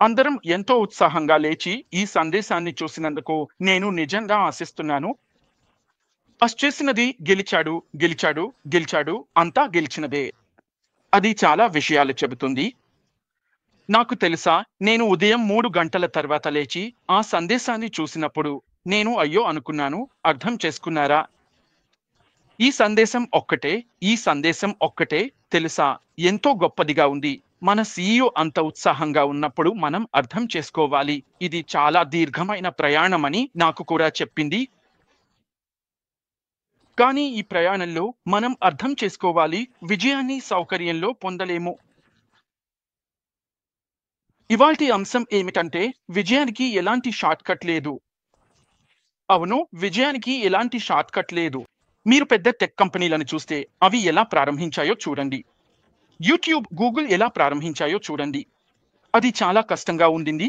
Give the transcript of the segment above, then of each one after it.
అందరం ఎంతో ఉత్సాహంగా లేచి ఈ సందేశాన్ని చూసినందుకు నేను నిజంగా ఆశిస్తున్నాను. చేసినది గెలిచాడు, గెలిచాడు, గెలిచాడు అంతా గెలిచినదే. అది చాలా విషయాలు చెబుతుంది. నాకు తెలుసా, నేను ఉదయం 3 గంటల తర్వాత లేచి ఆ సందేశాన్ని చూసినప్పుడు నేను అయ్యో అనుకున్నాను. అర్థం చేసుకున్నారా? ఈ సందేశం ఒక్కటే, ఈ సందేశం ఒక్కటే తెలుసా ఎంతో గొప్పదిగా ఉంది. మన సీఈఓ అంత ఉత్సాహంగా ఉన్నప్పుడు మనం అర్థం చేసుకోవాలి. ఇది చాలా దీర్ఘమైన ప్రయాణమని నాకు కూడా చెప్పింది. కానీ ఈ ప్రయాణంలో మనం అర్థం చేసుకోవాలి, విజయాన్ని సౌకర్యంలో పొందలేము. ఇవాల్టి అంశం ఏమిటంటే విజయానికి ఎలాంటి షార్ట్‌కట్ లేదు. అవును, విజయానికి ఎలాంటి షార్ట్‌కట్ లేదు. మీరు పెద్ద టెక్ కంపెనీలను చూస్తే అవి ఎలా ప్రారంభించాయో చూడండి. యూట్యూబ్, గూగుల్ ఎలా ప్రారంభించాయో చూడండి. అది చాలా కష్టంగా ఉండింది.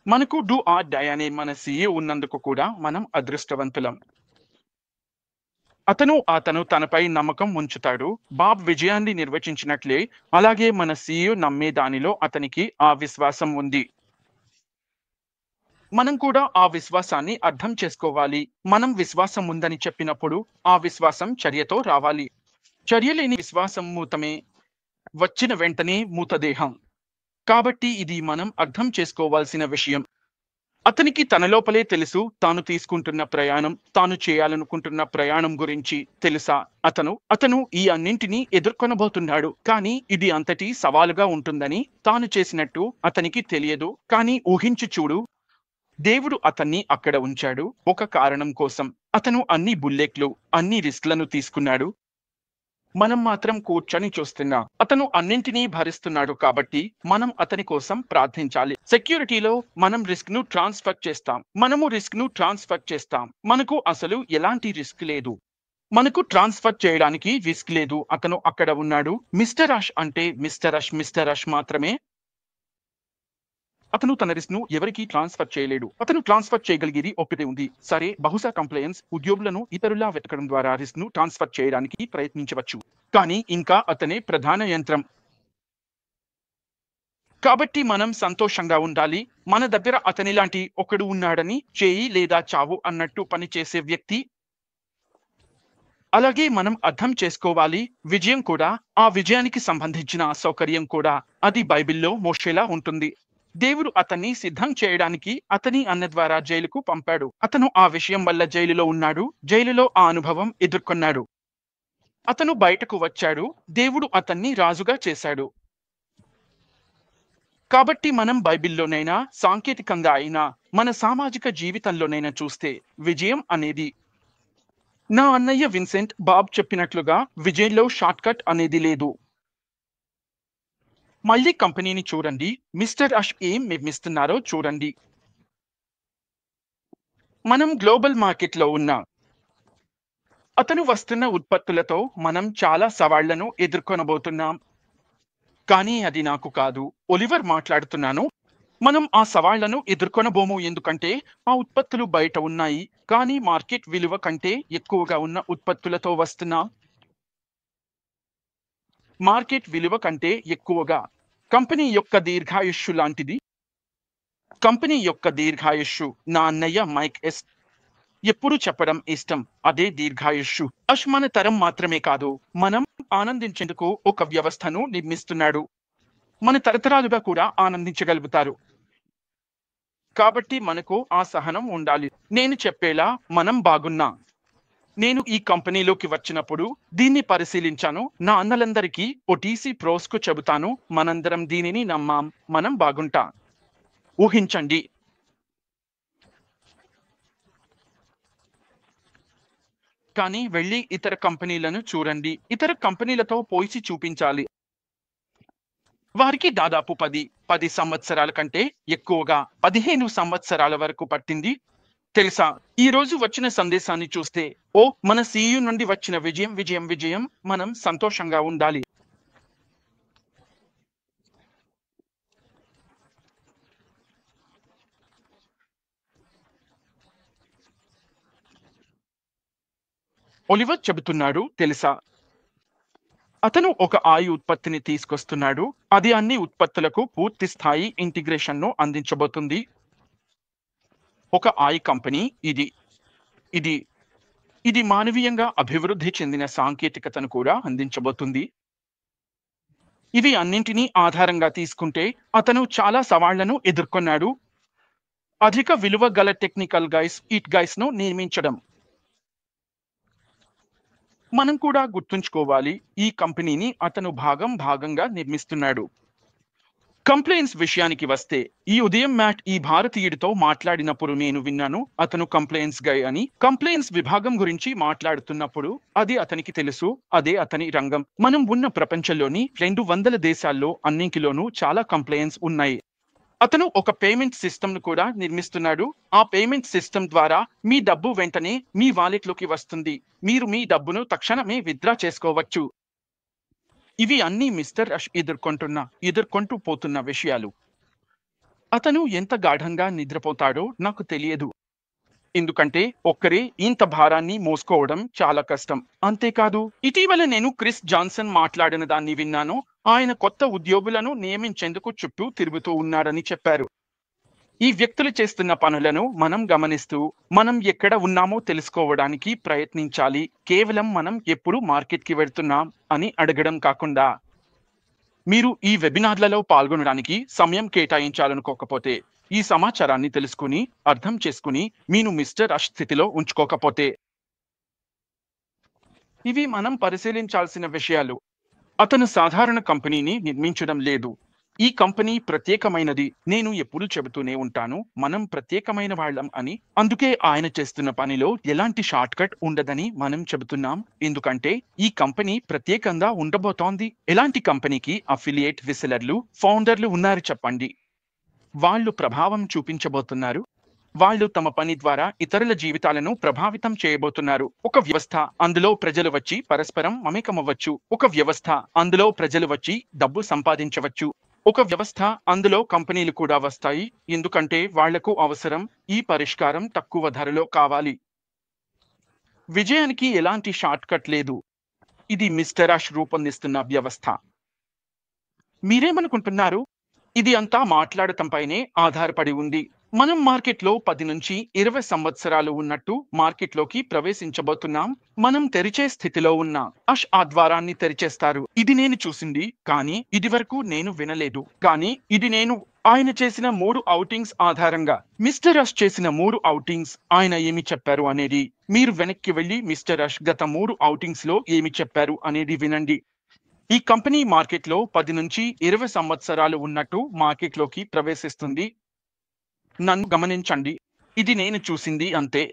మనకు డూ ఆర్ డై అనే మన సీఈఓ ఉన్నందుకు కూడా మనం అదృష్టవంతులం. అతను తనపై నమ్మకం ఉంచుతాడు. బాబ్ విజయాన్ని నిర్వచించినట్లే అలాగే మన సీఈఓ నమ్మే దానిలో అతనికి ఆ విశ్వాసం ఉంది. మనం కూడా ఆ విశ్వాసాన్ని అర్థం చేసుకోవాలి. మనం విశ్వాసం ఉందని చెప్పినప్పుడు ఆ విశ్వాసం చర్యతో రావాలి. చర్య లేని విశ్వాసం మూతమే. వచ్చిన వెంటనే మూతదేహం. కాబట్టి ఇది మనం అర్థం చేసుకోవాల్సిన విషయం. అతనికి తన లోపలే తెలుసు, తాను తీసుకుంటున్న ప్రయాణం, తాను చేయాలనుకుంటున్న ప్రయాణం గురించి తెలుసా. అతను ఈ అన్నింటినీ ఎదుర్కొనబోతున్నాడు. కానీ ఇది అంతటి సవాలుగా ఉంటుందని తాను చేసినట్టు అతనికి తెలియదు. కానీ ఊహించి చూడు, దేవుడు అతన్ని అక్కడ ఉంచాడు ఒక కారణం కోసం. అతను అన్ని బుల్లెట్లు, అన్ని రిస్క్‌లను తీసుకున్నాడు. మనం మాత్రం కూర్చొని చూస్తున్నాం. అతను అన్నింటినీ భరిస్తున్నాడు కాబట్టి మనం అతని కోసం ప్రార్థించాలి. సెక్యూరిటీలో మనం రిస్క్ ను ట్రాన్స్ఫర్ చేస్తాం. మనకు అసలు ఎలాంటి రిస్క్ లేదు. మనకు ట్రాన్స్ఫర్ చేయడానికి రిస్క్ లేదు. అతను అక్కడ ఉన్నాడు. మిస్టర్ అష్ అంటే మిస్టర్ అష్ మాత్రమే. అతను తన రిస్క్ ను ఎవరికీ ట్రాన్స్ఫర్ చేయలేడు. అతను ట్రాన్స్ఫర్ చేయగలిగేది ఒక్కటే ఉంది. సరే, బహుశా కంప్లయన్స్ ఉద్యోగులను ఇతరులా వెతకడం ద్వారా రిస్క్ ను ట్రాన్స్ఫర్ చేయడానికి ప్రయత్నించవచ్చు. కానీ ఇంకా అతనే ప్రధాన యంత్రం. కాబట్టి మనం సంతోషంగా ఉండాలి. మన దగ్గర అతనిలాంటి ఒకడు ఉన్నాడని, చేయి లేదా చావు అన్నట్టు పనిచేసే వ్యక్తి. అలాగే మనం అర్థం చేసుకోవాలి, విజయం కూడా, ఆ విజయానికి సంబంధించిన అసౌకర్యం కూడా, అది బైబిల్‌లో మోషేలా ఉంటుంది. దేవుడు అతన్ని సిద్ధం చేయడానికి అతని అన్న ద్వారా జైలుకు పంపాడు. అతను ఆ విషయం వల్ల జైలులో ఉన్నాడు. జైలులో ఆ అనుభవం ఎదుర్కొన్నాడు. అతను బయటకు వచ్చాడు. దేవుడు అతన్ని రాజుగా చేశాడు. కాబట్టి మనం బైబిల్‌లోనైనా, సాంకేతికంగా అయినా, మన సామాజిక జీవితంలోనైనా చూస్తే విజయం అనేది, నా అన్నయ్య విన్సెంట్ బాబ్ చెప్పినట్లుగా విజయంలో షార్ట్‌కట్ అనేది లేదు. మళ్ళీ కంపెనీని చూడండి. మిస్టర్ అష్ ఏం నిర్మిస్తున్నారో చూడండి. మనం గ్లోబల్ మార్కెట్‌లో ఉన్నాం. అతను వస్తున్న ఉత్పత్తులతో మనం చాలా సవాళ్లను ఎదుర్కొనబోతున్నాం. కానీ అది నాకు కాదు. ఒలివర్ మాట్లాడుతున్నాను. మనం ఆ సవాళ్లను ఎదుర్కొనబోము. ఎందుకంటే ఆ ఉత్పత్తులు బయట ఉన్నాయి. కానీ మార్కెట్ విలువ కంటే ఎక్కువగా ఉన్న ఉత్పత్తులతో వస్తున్నాం. మార్కెట్ విలువ కంటే ఎక్కువగా. కంపెనీ యొక్క దీర్ఘాయుష్షు లాంటిది. కంపెనీ యొక్క దీర్ఘాయుష్షు నా అన్నయ్య మైక్ ఎస్ ఎప్పుడు చెప్పడం ఇష్టం. అదే దీర్ఘాయుష్షు. అష్ మన తరం మాత్రమే కాదు, మనం ఆనందించేందుకు ఒక వ్యవస్థను నిర్మిస్తున్నాడు. మన తరతరాలుగా కూడా ఆనందించగలుగుతారు. కాబట్టి మనకు ఆ సహనం ఉండాలి. నేను చెప్పేలా మనం బాగున్నాం. నేను ఈ కంపెనీలోకి వచ్చినప్పుడు దీన్ని పరిశీలించాను. నా అన్నలందరికీ ఓటీసీ ప్రోస్‌కు చెబుతాను. మనందరం దీనిని నమ్మాం. మనం బాగుంటాం. ఊహించండి. కానీ వెళ్లి ఇతర కంపెనీలను చూడండి. ఇతర కంపెనీలతో పోల్చి చూపించాలి. వారికి దాదాపు 10 సంవత్సరాల కంటే ఎక్కువగా 15 సంవత్సరాల వరకు పట్టింది. తెలుసా? ఈ రోజు వచ్చిన సందేశాన్ని చూస్తే, మన సీఈఓ నుండి వచ్చిన విజయం, విజయం, విజయం. మనం సంతోషంగా ఉండాలి. ఒలివర్ చెబుతున్నాడు తెలుసా? అతను ఒక ఆయి ఉత్పత్తిని తీసుకొస్తున్నాడు. అది అన్ని ఉత్పత్తులకు పూర్తి స్థాయి ఇంటిగ్రేషన్ను అందించబోతుంది. ఒక ఆయి కంపెనీ ఇది. ఇది ఇది మానవీయంగా అభివృద్ధి చెందిన సాంకేతికతను కూడా అందించబోతుంది. ఇవి అన్నింటినీ ఆధారంగా తీసుకుంటే అతను చాలా సవాళ్లను ఎదుర్కొన్నాడు. అధిక విలువ గల టెక్నికల్ గైస్ను నిర్మించడం. మనం కూడా గుర్తుంచుకోవాలి, ఈ కంపెనీని అతను భాగంగా నిర్మిస్తున్నాడు. కంప్లైంట్స్ విషయానికి వస్తే, ఈ ఉదయం మ్యాట్ ఈ భారతీయుడితో మాట్లాడినప్పుడు నేను విన్నాను, అతను కంప్లైంట్స్ గై అని. కంప్లైంట్స్ విభాగం గురించి మాట్లాడుతున్నప్పుడు అది అతనికి తెలుసు, అదే అతని రంగం. మనం ఉన్న ప్రపంచంలోని 200 దేశాల్లో అన్నింటిలోనూ చాలా కంప్లైంట్స్ ఉన్నాయి. అతను ఒక పేమెంట్ సిస్టమ్ను కూడా నిర్మిస్తున్నాడు. ఆ పేమెంట్ సిస్టమ్ ద్వారా మీ డబ్బు వెంటనే మీ వాలెట్లోకి వస్తుంది. మీరు మీ డబ్బును తక్షణమే విత్డ్రా చేసుకోవచ్చు. ఇవి అన్నీ మిస్టర్ రష్ ఎదుర్కొంటూ పోతున్న విషయాలు. అతను ఎంత గాఢంగా నిద్రపోతాడో నాకు తెలియదు. ఎందుకంటే ఒక్కరే ఇంత భారాన్ని మోసుకోవడం చాలా కష్టం. అంతేకాదు, ఇటీవల నేను క్రిస్ జాన్సన్ మాట్లాడిన దాన్ని విన్నాను. ఆయన కొత్త ఉద్యోగులను నియమించేందుకు చుట్టూ తిరుగుతూ ఉన్నారని చెప్పారు. ఈ వ్యక్తులు చేస్తున్న పనులను మనం గమనిస్తూ, మనం ఎక్కడ ఉన్నామో తెలుసుకోవడానికి ప్రయత్నించాలి. కేవలం మనం ఎప్పుడు మార్కెట్కి వెళ్తున్నాం అని అడగడం కాకుండా. మీరు ఈ వెబినార్లలో పాల్గొనడానికి సమయం కేటాయించాలనుకోకపోతే, ఈ సమాచారాన్ని తెలుసుకుని అర్థం చేసుకుని మీను మిస్టర్ రష్ స్థితిలో ఉంచుకోకపోతే, ఇవి మనం పరిశీలించాల్సిన విషయాలు. అతను సాధారణ కంపెనీని నిర్మించడం లేదు. ఈ కంపెనీ ప్రత్యేకమైనది. నేను ఎప్పుడూ చెబుతూనే ఉంటాను, మనం ప్రత్యేకమైన వాళ్ళం అని. అందుకే ఆయన చేస్తున్న పనిలో ఎలాంటి షార్ట్ కట్ ఉండదని మనం చెబుతున్నాం. ఎందుకంటే ఈ కంపెనీ ప్రత్యేకంగా ఉండబోతోంది. ఎలాంటి కంపెనీకి అఫిలియేట్ విసెలర్లు, ఫౌండర్లు ఉన్నారు చెప్పండి? వాళ్ళు ప్రభావం చూపించబోతున్నారు. వాళ్ళు తమ పని ద్వారా ఇతరుల జీవితాలను ప్రభావితం చేయబోతున్నారు. ఒక వ్యవస్థ, అందులో ప్రజలు వచ్చి పరస్పరం మమేకమవ్వచ్చు. ఒక వ్యవస్థ, అందులో ప్రజలు వచ్చి డబ్బు సంపాదించవచ్చు. ఒక వ్యవస్థ, అందులో కంపెనీలు కూడా వస్తాయి. ఎందుకంటే వాళ్లకు అవసరం, ఈ పరిష్కారం తక్కువ ధరలో కావాలి. విజయానికి ఎలాంటి షార్ట్ కట్ లేదు. ఇది మిస్టర్ రష్ రూపొందిస్తున్న వ్యవస్థ. మీరేమనుకుంటున్నారు? ఇది అంతా మాట్లాడటంపైనే ఆధారపడి ఉంది. మనం మార్కెట్లో 10 నుంచి 20 సంవత్సరాలు ఉన్నట్టు మార్కెట్లోకి ప్రవేశించబోతున్నాం. మనం తెరిచే స్థితిలో ఉన్న అష్ ఆ ద్వారాన్ని తెరిచేస్తారు. ఇది నేను చూసింది, కానీ ఇది వరకు నేను వినలేదు. కానీ ఇది నేను ఆయన చేసిన 3 ఔటింగ్స్ ఆధారంగా. మిస్టర్ రష్ చేసిన 3 ఔటింగ్స్, ఆయన ఏమి చెప్పారు అనేది మీరు వెనక్కి వెళ్లి మిస్టర్ రష్ గత 3 ఔటింగ్స్ లో ఏమి చెప్పారు అనేది వినండి. ఈ కంపెనీ మార్కెట్లో 10 నుంచి 20 సంవత్సరాలు ఉన్నట్టు మార్కెట్లోకి ప్రవేశిస్తుంది. నన్ను గమనించండి, ఇది నేను చూసింది అంతే.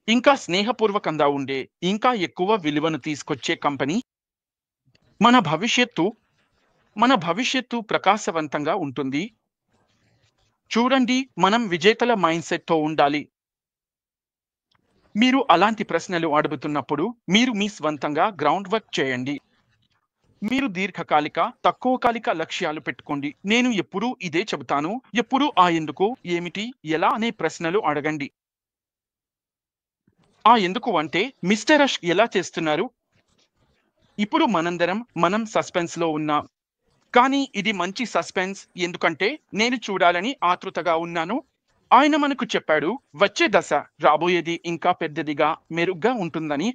ఇంకా స్నేహపూర్వకంగా ఉండే, ఇంకా ఎక్కువ విలువను తీసుకొచ్చే కంపెనీ. మన భవిష్యత్తు ప్రకాశవంతంగా ఉంటుంది. చూడండి, మనం విజేతల మైండ్ సెట్తో ఉండాలి. మీరు అలాంటి ప్రశ్నలు అడుగుతున్నప్పుడు మీరు మీ స్వంతంగా గ్రౌండ్ వర్క్ చేయండి. మీరు దీర్ఘకాలిక, తక్కువకాలిక లక్ష్యాలు పెట్టుకోండి. నేను ఎప్పుడూ ఇదే చెబుతాను. ఎప్పుడూ ఆ ఎందుకు, ఏమిటి, ఎలా అనే ప్రశ్నలు అడగండి. ఆ ఎందుకు అంటే, మిస్టర్ రష్ ఎలా చేస్తున్నారు? ఇప్పుడు మనం సస్పెన్స్ లో ఉన్నాం. కానీ ఇది మంచి సస్పెన్స్, ఎందుకంటే నేను చూడాలని ఆతృతగా ఉన్నాను. ఆయన మనకు చెప్పాడు, వచ్చే దశ, రాబోయేది ఇంకా పెద్దదిగా, మెరుగ్గా ఉంటుందని.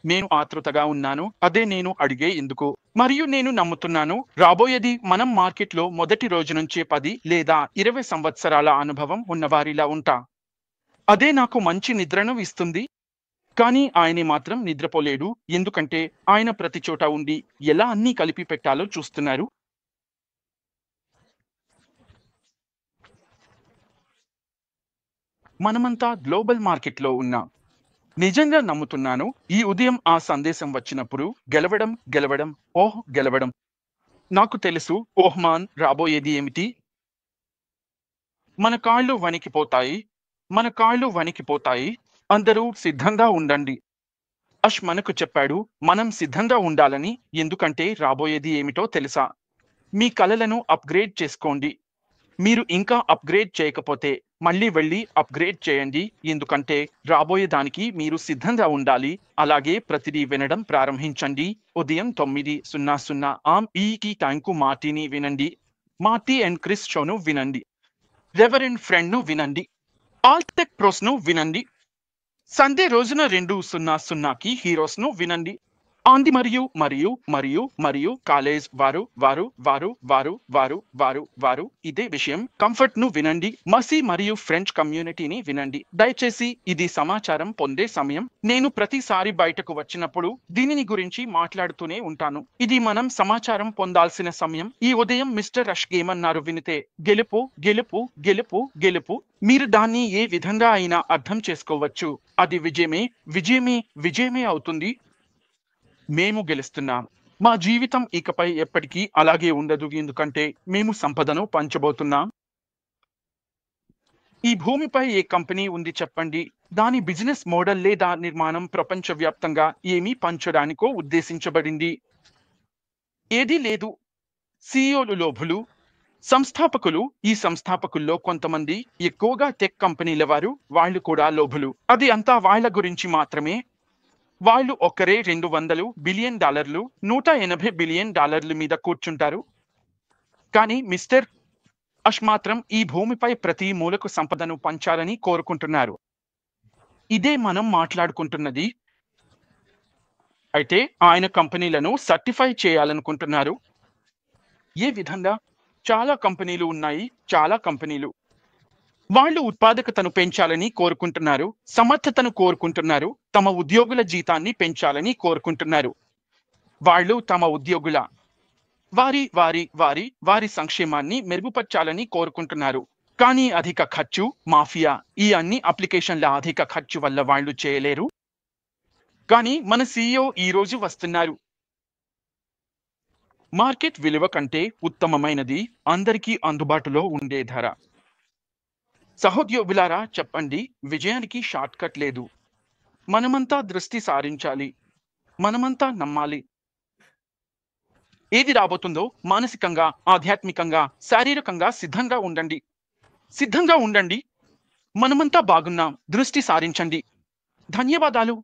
నేను ఆతృతగా ఉన్నాను. అదే నేను అడిగే ఎందుకు. మరియు నేను నమ్ముతున్నాను, రాబోయేది మనం మార్కెట్లో మొదటి రోజు నుంచే 10 లేదా 20 సంవత్సరాల అనుభవం ఉన్నవారిలా ఉంటా. అదే నాకు మంచి నిద్రను ఇస్తుంది. కానీ ఆయన మాత్రం నిద్రపోలేడు. ఎందుకంటే ఆయన ప్రతి చోట ఉండి ఎలా అన్నీ కలిపి పెట్టాలో చూస్తున్నారు. మనమంతా గ్లోబల్ మార్కెట్లో ఉన్నాం. నిజంగా నమ్ముతున్నాను, ఈ ఉదయం ఆ సందేశం వచ్చినప్పుడు గెలవడం. నాకు తెలుసు, ఓహ్మాన్, రాబోయేది ఏమిటి? మన కాళ్ళు వణికిపోతాయి. అందరూ సిద్ధంగా ఉండండి. అష్ మనకు చెప్పాడు, మనం సిద్ధంగా ఉండాలని. ఎందుకంటే రాబోయేది ఏమిటో తెలుసా? మీ కలలను అప్గ్రేడ్ చేసుకోండి. మీరు ఇంకా అప్గ్రేడ్ చేయకపోతే మళ్ళీ వెళ్ళి అప్గ్రేడ్ చేయండి, ఎందుకంటే రాబోయే దానికి మీరు సిద్ధంగా ఉండాలి. అలాగే ప్రతిదీ వినడం ప్రారంభించండి. ఉదయం 9:00 ఈకి టైంకు మార్టీని వినండి. మార్టీ అండ్ క్రిస్ షోను వినండి. రెవరెండ్ ఫ్రెండ్ను వినండి. ఆల్టెక్ ప్రోస్ను వినండి. సండే రోజున 2:00కి హీరోస్ను వినండి. ఆంది మరియు మరియు మరియు మరియు కాలేజ్ వారు వారు వారు వారు వారు వారు వారు ఇదే విషయం. కంఫర్ట్ ను వినండి. మసీ మరియు ఫ్రెంచ్ కమ్యూనిటీని వినండి. దయచేసి ఇది సమాచారం పొందే సమయం. నేను ప్రతిసారి బయటకు వచ్చినప్పుడు దీనిని గురించి మాట్లాడుతూనే ఉంటాను. ఇది మనం సమాచారం పొందాల్సిన సమయం. ఈ ఉదయం మిస్టర్ రష్ ఏమన్నారు వినితే గెలుపు గెలుపు గెలుపు గెలుపు. మీరు దాన్ని ఏ విధంగా అయినా అర్థం చేసుకోవచ్చు. అది విజయమే విజయమే విజయమే అవుతుంది. మేము గెలుస్తున్నాం. మా జీవితం ఇకపై ఎప్పటికీ అలాగే ఉండదు, ఎందుకంటే మేము సంపదను పంచబోతున్నాం. ఈ భూమిపై ఏ కంపెనీ ఉంది చెప్పండి? దాని బిజినెస్ మోడల్ లేదా నిర్మాణం ప్రపంచవ్యాప్తంగా ఏమీ పంచడానికో ఉద్దేశించబడింది? ఏదీ లేదు. సిఇఓలు లోభులు, సంస్థాపకులు. ఈ సంస్థాపకుల్లో కొంతమంది, ఎక్కువగా టెక్ కంపెనీల వారు, వాళ్ళు కూడా లోభులు. అది అంతా వాళ్ళ గురించి మాత్రమే. వాళ్ళు ఒక్కరే $200 బిలియన్, $180 బిలియన్ మీద కూర్చుంటారు. కానీ మిస్టర్ అష్ మాత్రం ఈ భూమిపై ప్రతి మూలకు సంపదను పంచాలని కోరుకుంటున్నారు. ఇదే మనం మాట్లాడుకుంటున్నది. అయితే ఆయన కంపెనీలను సర్టిఫై చేయాలనుకుంటున్నారు. ఏ విధంగా? చాలా కంపెనీలు ఉన్నాయి, చాలా కంపెనీలు. వాళ్ళు ఉత్పాదకతను పెంచాలని కోరుకుంటున్నారు, సమర్థతను కోరుకుంటున్నారు, తమ ఉద్యోగుల జీతాన్ని పెంచాలని కోరుకుంటున్నారు. వాళ్ళు తమ ఉద్యోగుల వారి వారి వారి వారి సంక్షేమాన్ని మెరుగుపరచాలని కోరుకుంటున్నారు. కానీ అధిక ఖర్చు, మాఫియా, ఈ అన్ని అప్లికేషన్ల అధిక ఖర్చు వల్ల వాళ్ళు చేయలేరు. కానీ మన CEO ఈ రోజు వస్తున్నారు. మార్కెట్ విలువ కంటే ఉత్తమమైనది అందరికీ అందుబాటులో ఉండే ధర. సహోద్యోగులారా చెప్పండి, విజయానికి షార్ట్ కట్ లేదు. మనమంతా దృష్టి సారించాలి. మనమంతా నమ్మాలి. ఏది రాబోతుందో మానసికంగా, ఆధ్యాత్మికంగా, శారీరకంగా సిద్ధంగా ఉండండి. సిద్ధంగా ఉండండి. మనమంతా బాగున్నాం. దృష్టి సారించండి. ధన్యవాదాలు.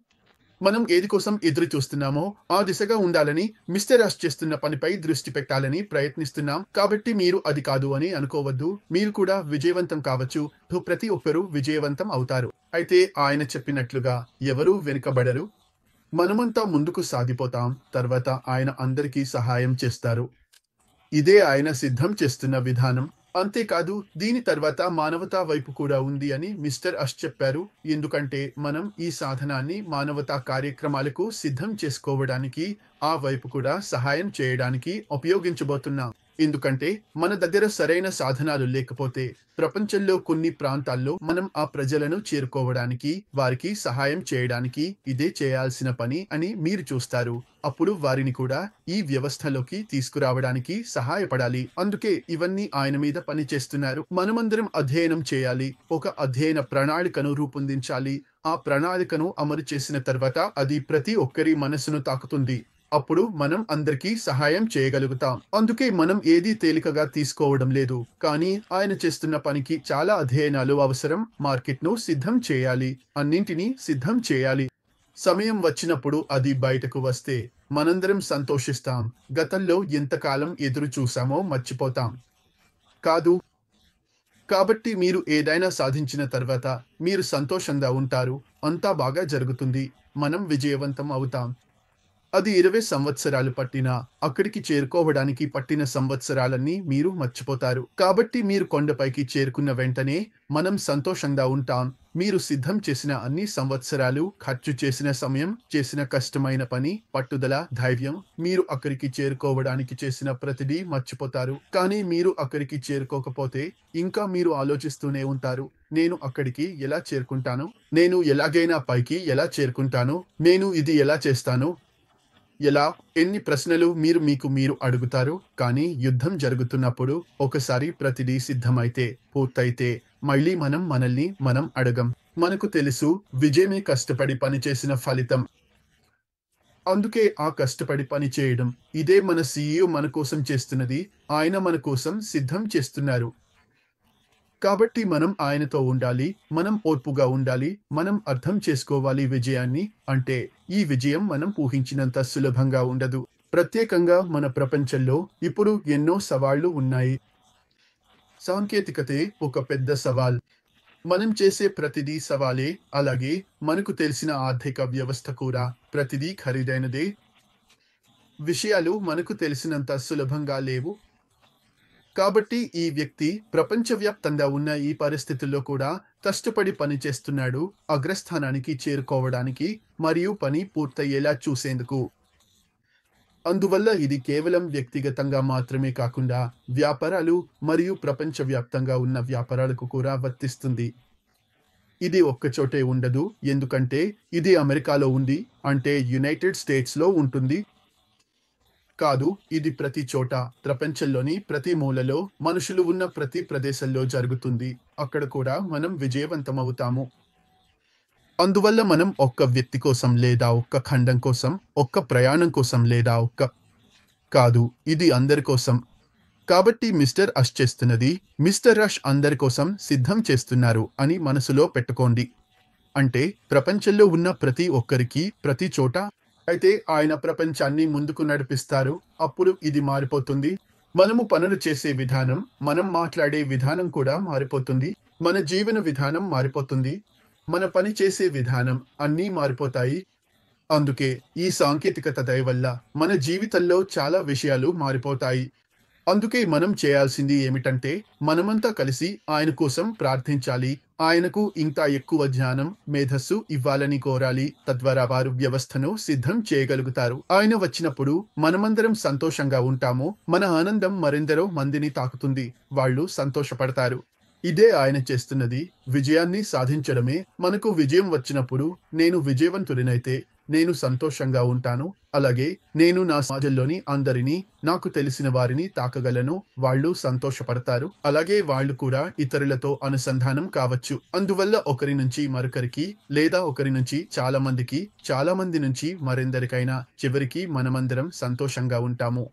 మనం ఏది కోసం ఎదురు చూస్తున్నామో ఆ దిశగా ఉండాలని, మిస్టర్ రష్ చేస్తున్న పనిపై దృష్టి పెట్టాలని ప్రయత్నిస్తున్నాం. కాబట్టి మీరు అది కాదు అని అనుకోవద్దు. మీరు కూడా విజయవంతం కావచ్చు. ప్రతి ఒక్కరూ విజయవంతం అవుతారు. అయితే ఆయన చెప్పినట్లుగా ఎవరూ వెనుకబడరు. మనమంతా ముందుకు సాగిపోతాం. తర్వాత ఆయన అందరికీ సహాయం చేస్తారు. ఇదే ఆయన సిద్ధం చేస్తున్న విధానం. అంతేకాదు, దీని తర్వాత మానవతా వైపు కూడా ఉంది అని మిస్టర్ అష్ చెప్పారు. ఎందుకంటే మనం ఈ సాధనాన్ని మానవతా కార్యక్రమాలకు సిద్ధం చేసుకోవడానికి, ఆ వైపు కూడా సహాయం చేయడానికి ఉపయోగించబోతున్నాం. ఎందుకంటే మన దగ్గర సరైన సాధనాలు లేకపోతే ప్రపంచంలో కొన్ని ప్రాంతాల్లో మనం ఆ ప్రజలను చేరుకోవడానికి, వారికి సహాయం చేయడానికి ఇదే చేయాల్సిన పని అని మీరు చూస్తారు. అప్పుడు వారిని కూడా ఈ వ్యవస్థలోకి తీసుకురావడానికి సహాయపడాలి. అందుకే ఇవన్నీ ఆయన మీద పని చేస్తున్నారు. మనమందరం అధ్యయనం చేయాలి. ఒక అధ్యయన ప్రణాళికను రూపొందించాలి. ఆ ప్రణాళికను అమలు చేసిన తర్వాత అది ప్రతి ఒక్కరి మనసును తాకుతుంది. అప్పుడు మనం అందరికీ సహాయం చేయగలుగుతాం. అందుకే మనం ఏదీ తేలికగా తీసుకోవడం లేదు. కానీ ఆయన చేస్తున్న పనికి చాలా అధ్యయనాలు అవసరం. మార్కెట్ను సిద్ధం చేయాలి. అన్నింటినీ సిద్ధం చేయాలి. సమయం వచ్చినప్పుడు అది బయటకు వస్తే మనందరం సంతోషిస్తాం. గతంలో ఎంతకాలం ఎదురు చూసామో మర్చిపోతాం. కాదు. కాబట్టి మీరు ఏదైనా సాధించిన తర్వాత మీరు సంతోషంగా ఉంటారు. అంతా బాగా జరుగుతుంది. మనం విజయవంతం అవుతాం. అది 20 సంవత్సరాలు పట్టినా అక్కడికి చేరుకోవడానికి పట్టిన సంవత్సరాలన్నీ మీరు మర్చిపోతారు. కాబట్టి మీరు కొండపైకి చేరుకున్న వెంటనే మనం సంతోషంగా ఉంటాం. మీరు సిద్ధం చేసిన అన్ని సంవత్సరాలు, ఖర్చు చేసిన సమయం, చేసిన కష్టమైన పని, పట్టుదల, ధైర్యం, మీరు అక్కడికి చేరుకోవడానికి చేసిన ప్రతిదీ మర్చిపోతారు. కానీ మీరు అక్కడికి చేరుకోకపోతే ఇంకా మీరు ఆలోచిస్తూనే ఉంటారు. నేను అక్కడికి ఎలా చేరుకుంటాను? నేను ఎలాగైనా పైకి ఎలా చేరుకుంటాను? నేను ఇది ఎలా చేస్తాను? ఎలా? ఎన్ని ప్రశ్నలు మీకు మీరు అడుగుతారు. కానీ యుద్ధం జరుగుతున్నప్పుడు ఒకసారి ప్రతిదీ సిద్ధమైతే, పూర్తయితే మళ్ళీ మనల్ని మనం అడగం. మనకు తెలుసు, విజయమే కష్టపడి పనిచేసిన ఫలితం. అందుకే ఆ కష్టపడి పని చేయడం. ఇదే మన CEO మన కోసం చేస్తున్నది. ఆయన మన కోసం సిద్ధం చేస్తున్నారు. కాబట్టి మనం ఆయనతో ఉండాలి, మనం ఓర్పుగా ఉండాలి, మనం అర్థం చేసుకోవాలి విజయాన్ని. అంటే ఈ విజయం మనం ఊహించినంత సులభంగా ఉండదు. ప్రత్యేకంగా మన ప్రపంచంలో ఇప్పుడు ఎన్నో సవాళ్లు ఉన్నాయి. సాంకేతికతే ఒక పెద్ద సవాల్. మనం చేసే ప్రతిదీ సవాలే. అలాగే మనకు తెలిసిన ఆర్థిక వ్యవస్థ కూడా ప్రతిదీ ఖరీదైనదే. విషయాలు మనకు తెలిసినంత సులభంగా లేవు. కాబట్టి ఈ వ్యక్తి ప్రపంచవ్యాప్తంగా ఉన్న ఈ పరిస్థితుల్లో కూడా కష్టపడి పని చేస్తున్నాడు అగ్రస్థానానికి చేరుకోవడానికి మరియు పని పూర్తయ్యేలా చూసేందుకు. అందువల్ల ఇది కేవలం వ్యక్తిగతంగా మాత్రమే కాకుండా వ్యాపారాలు మరియు ప్రపంచవ్యాప్తంగా ఉన్న వ్యాపారాలకు కూడా వర్తిస్తుంది. ఇది ఒక్కచోటే ఉండదు, ఎందుకంటే ఇది అమెరికాలో ఉంది, అంటే యునైటెడ్ స్టేట్స్లో ఉంటుంది. కాదు, ఇది ప్రతి చోట, ప్రపంచంలోని ప్రతి మూలలో, మనుషులు ఉన్న ప్రతి ప్రదేశంలో జరుగుతుంది. అక్కడ కూడా మనం విజయవంతమవుతాము. అందువల్ల మనం ఒక్క వ్యక్తి కోసం లేదా ఒక్క ఖండం కోసం, ఒక్క ప్రయాణం కోసం లేదా కాదు, ఇది అందరి కోసం. కాబట్టి మిస్టర్ అష్ చేస్తున్నది, మిస్టర్ రష్ అందరి కోసం సిద్ధం చేస్తున్నారు అని మనసులో పెట్టుకోండి. అంటే ప్రపంచంలో ఉన్న ప్రతి ఒక్కరికి ప్రతి చోట. అయితే ఆయన ప్రపంచాన్ని ముందుకు నడిపిస్తారు. అప్పుడు ఇది మారిపోతుంది. మనము పనులు చేసే విధానం, మనం మాట్లాడే విధానం కూడా మారిపోతుంది. మన జీవన విధానం మారిపోతుంది. మన పని చేసే విధానం అన్నీ మారిపోతాయి. అందుకే ఈ సాంకేతికత దయ వల్ల మన జీవితంలో చాలా విషయాలు మారిపోతాయి. అందుకే మనం చేయాల్సింది ఏమిటంటే మనమంతా కలిసి ఆయన కోసం ప్రార్థించాలి. ఆయనకు ఇంకా ఎక్కువ జ్ఞానం, మేధస్సు ఇవ్వాలని కోరాలి. తద్వారా వారు వ్యవస్థను సిద్ధం చేయగలుగుతారు. ఆయన వచ్చినప్పుడు మనమందరం సంతోషంగా ఉంటాము. మన ఆనందం మరెందరో మందిని తాకుతుంది. వాళ్ళు సంతోషపడతారు. ఇదే ఆయన చేస్తున్నది. విజయాన్ని సాధించడమే. మనకు విజయం వచ్చినప్పుడు నేను విజయవంతుడినైతే నేను సంతోషంగా ఉంటాను. అలాగే నేను నా సమాజంలోని అందరినీ, నాకు తెలిసిన వారిని తాకగలను. వాళ్ళు సంతోషపడతారు. అలాగే వాళ్ళు కూడా ఇతరులతో అనుసంధానం కావచ్చు. అందువల్ల ఒకరి నుంచి మరొకరికి, లేదా ఒకరి నుంచి చాలా మందికి, చాలా మంది నుంచి మరెందరికైనా, చివరికి మనమందరం సంతోషంగా ఉంటాము.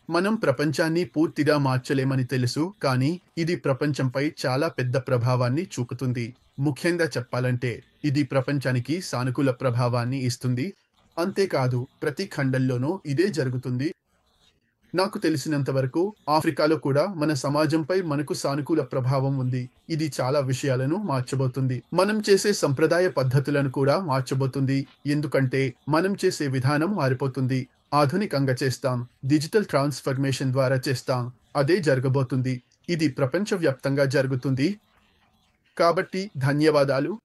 మనం ప్రపంచాన్ని పూర్తిగా మార్చలేమని తెలుసు, కానీ ఇది ప్రపంచంపై చాలా పెద్ద ప్రభావాన్ని చూపుతుంది. ముఖ్యంగా చెప్పాలంటే ఇది ప్రపంచానికి సానుకూల ప్రభావాన్ని ఇస్తుంది. అంతేకాదు ప్రతి ఖండంలోనూ ఇదే జరుగుతుంది. నాకు తెలిసినంత వరకు ఆఫ్రికాలో కూడా మన సమాజంపై మనకు సానుకూల ప్రభావం ఉంది. ఇది చాలా విషయాలను మార్చబోతుంది. మనం చేసే సంప్రదాయ పద్ధతులను కూడా మార్చబోతుంది. ఎందుకంటే మనం చేసే విధానం మారిపోతుంది. ఆధునికంగా చేస్తాం. డిజిటల్ ట్రాన్స్ఫర్మేషన్ ద్వారా చేస్తాం. అదే జరగబోతుంది. ఇది ప్రపంచవ్యాప్తంగా జరుగుతుంది. కాబట్టి ధన్యవాదాలు.